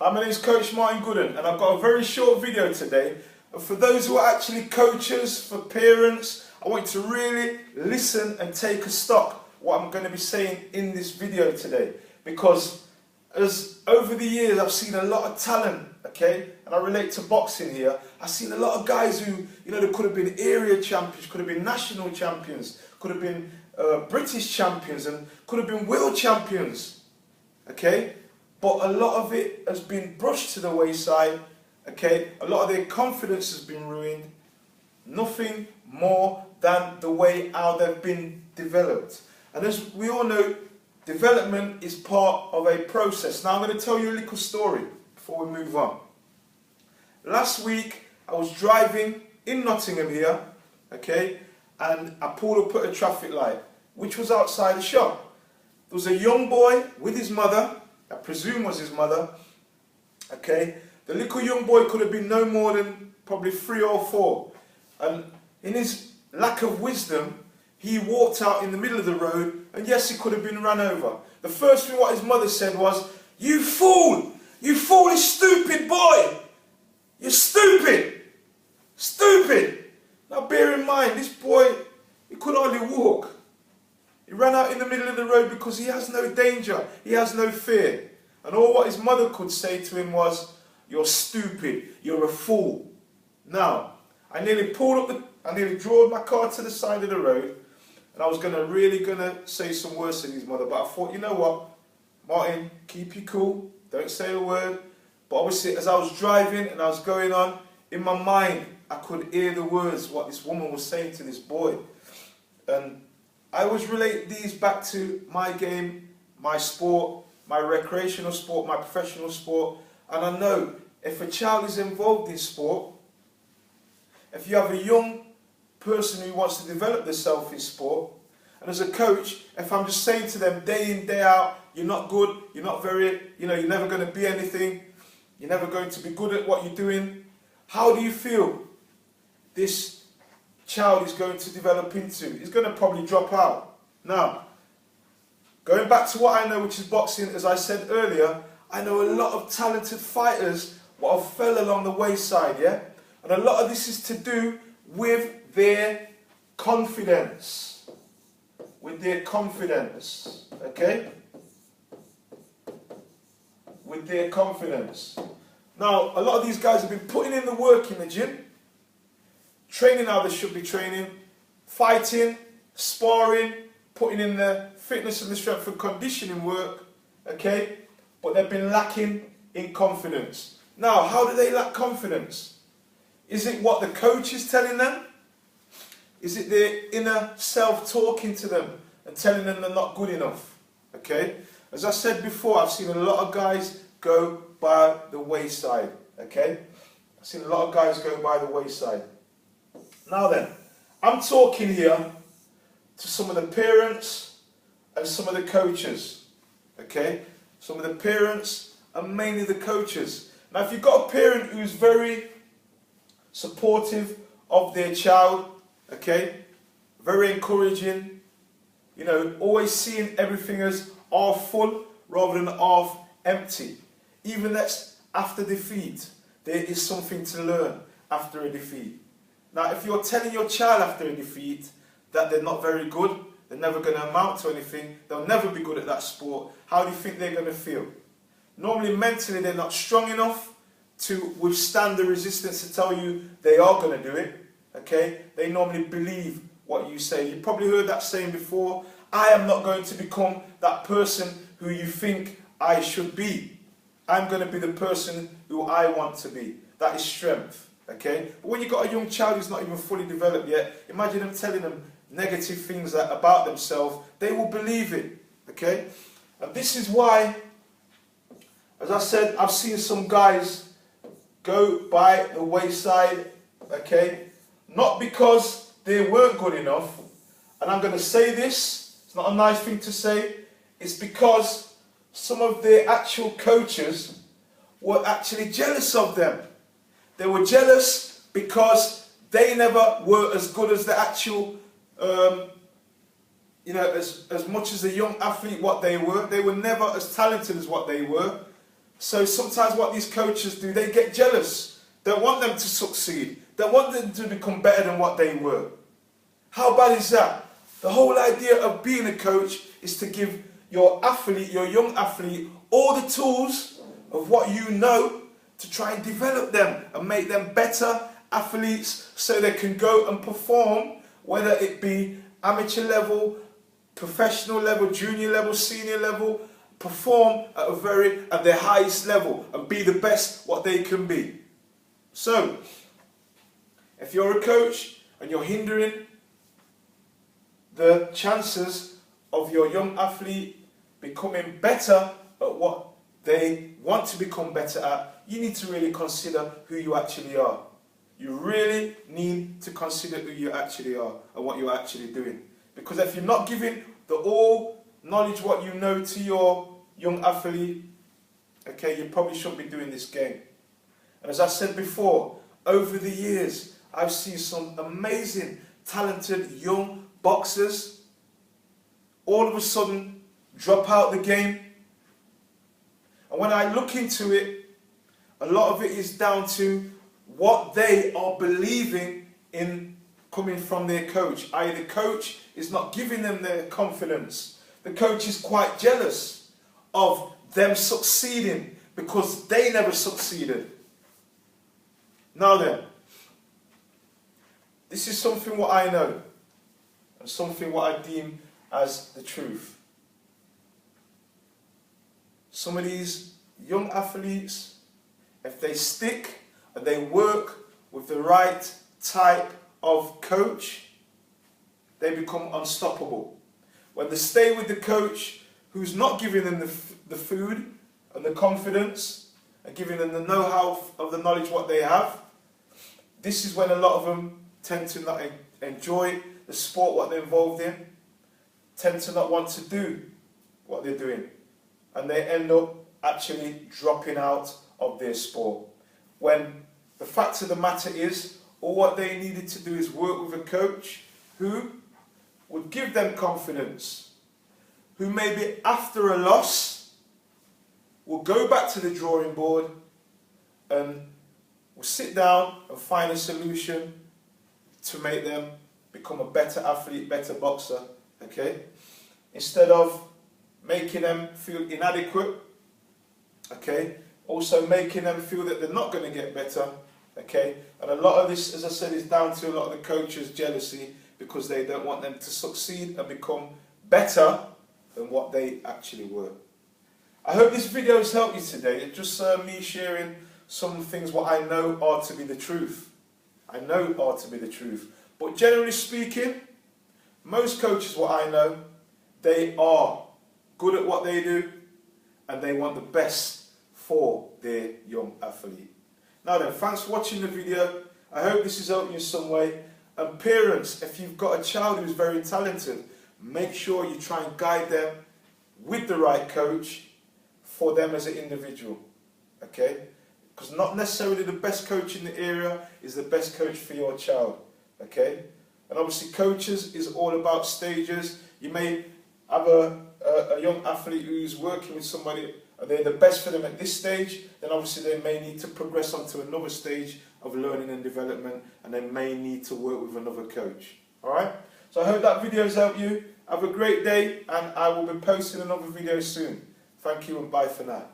Hi, my name is Coach Martin Gooden, and I've got a very short video today. And for those who are actually coaches, for parents, I want you to really listen and take a stock what I'm going to be saying in this video today. Because as over the years I've seen a lot of talent, okay, and I relate to boxing here. I've seen a lot of guys who, they could have been area champions, could have been national champions, could have been British champions, and could have been world champions, okay. But a lot of it has been brushed to the wayside, okay? A lot of their confidence has been ruined. Nothing more than the way how they've been developed. And as we all know, development is part of a process. Now I'm going to tell you a little story before we move on. Last week, I was driving in Nottingham here, okay? And I pulled up at a traffic light, which was outside the shop. There was a young boy with his mother, I presume was his mother, okay. The little young boy could have been no more than probably 3 or 4. And in his lack of wisdom, he walked out in the middle of the road, and yes, he could have been run over. The first thing what his mother said was, "You fool! You foolish, stupid boy! You're stupid! Stupid!" Now bear in mind, this boy, he could hardly walk. He ran out in the middle of the road because he has no danger, he has no fear. And all what his mother could say to him was, "You're stupid, you're a fool." Now, I nearly drove my car to the side of the road, and I was really gonna say some words to his mother, but I thought, you know what, Martin, keep you cool, don't say a word. But obviously, as I was driving and I was going on, in my mind, I could hear the words, what this woman was saying to this boy. And I always relate these back to my game, my sport, my recreational sport, my professional sport. And I know if a child is involved in sport, if you have a young person who wants to develop themselves in sport, and as a coach, if I'm just saying to them day in, day out, you're not good, you're not very, you're never going to be anything, you're never going to be good at what you're doing, how do you feel this child is going to develop into? He's going to probably drop out. Now, going back to what I know, which is boxing, as I said earlier, I know a lot of talented fighters what have fell along the wayside, yeah? And a lot of this is to do with their confidence. With their confidence, okay? With their confidence. Now, a lot of these guys have been putting in the work in the gym, training how they should be training, fighting, sparring, putting in the fitness and the strength and conditioning work, okay? But they've been lacking in confidence. Now, how do they lack confidence? Is it what the coach is telling them? Is it their inner self talking to them and telling them they're not good enough? Okay? As I said before, I've seen a lot of guys go by the wayside. Okay? I've seen a lot of guys go by the wayside. Now then, I'm talking here to some of the parents and some of the coaches. Okay? Some of the parents and mainly the coaches. Now, if you've got a parent who's very supportive of their child, okay, very encouraging, always seeing everything as half full rather than half empty. Even that's after defeat, there is something to learn after a defeat. Now, if you're telling your child after a defeat that they're not very good, they're never going to amount to anything, they'll never be good at that sport, how do you think they're going to feel? Normally, mentally, they're not strong enough to withstand the resistance to tell you they are going to do it, okay? They normally believe what you say. You probably heard that saying before, I am not going to become that person who you think I should be. I'm going to be the person who I want to be. That is strength, okay? But when you've got a young child who's not even fully developed yet, imagine them telling them negative things about themselves, they will believe it, okay? And this is why, as I said, I've seen some guys go by the wayside, okay? Not because they weren't good enough, and I'm going to say this, it's not a nice thing to say, it's because some of their actual coaches were actually jealous of them. They were jealous because they never were as good as the actual, as much as the young athlete what they were never as talented as what they were. So sometimes what these coaches do, they get jealous. They want them to succeed. They want them to become better than what they were. How bad is that? The whole idea of being a coach is to give your athlete, your young athlete, all the tools of what you know to try and develop them and make them better athletes so they can go and perform, whether it be amateur level, professional level, junior level, senior level, perform at their highest level and be the best what they can be. So, if you're a coach and you're hindering the chances of your young athlete becoming better at what they want to become better at, you need to really consider who you actually are. You really need to consider who you actually are and what you're actually doing. Because if you're not giving the all knowledge what you know to your young athlete, okay, you probably shouldn't be doing this game. And as I said before, over the years, I've seen some amazing, talented young boxers all of a sudden drop out the game. And when I look into it, a lot of it is down to what they are believing in coming from their coach. i.e. the coach is not giving them their confidence. The coach is quite jealous of them succeeding because they never succeeded. Now then, this is something what I know and something what I deem as the truth. Some of these young athletes, if they stick and they work with the right type of coach, they become unstoppable. When they stay with the coach who's not giving them the food and the confidence and giving them the know-how of the knowledge what they have, this is when a lot of them tend to not enjoy the sport what they're involved in, tend to not want to do what they're doing, and they end up actually dropping out of their sport. When the fact of the matter is, all what they needed to do is work with a coach who would give them confidence, who maybe after a loss will go back to the drawing board and will sit down and find a solution to make them become a better athlete, better boxer, okay? Instead of making them feel inadequate, okay? Also making them feel that they're not going to get better, okay? And a lot of this, as I said, is down to a lot of the coaches' jealousy because they don't want them to succeed and become better than what they actually were. I hope this video has helped you today. It's just me sharing some things what I know are to be the truth. I know are to be the truth. But generally speaking, most coaches, what I know, they are good at what they do and they want the best for their young athlete. Now then, thanks for watching the video. I hope this has helped you in some way. And parents, if you've got a child who's very talented, make sure you try and guide them with the right coach for them as an individual, okay? Because not necessarily the best coach in the area is the best coach for your child, okay? And obviously coaches is all about stages. You may have a young athlete who's working with somebody and they're the best for them at this stage, then obviously they may need to progress on to another stage of learning and development and they may need to work with another coach, alright? So I hope that video has helped you. Have a great day and I will be posting another video soon. Thank you and bye for now.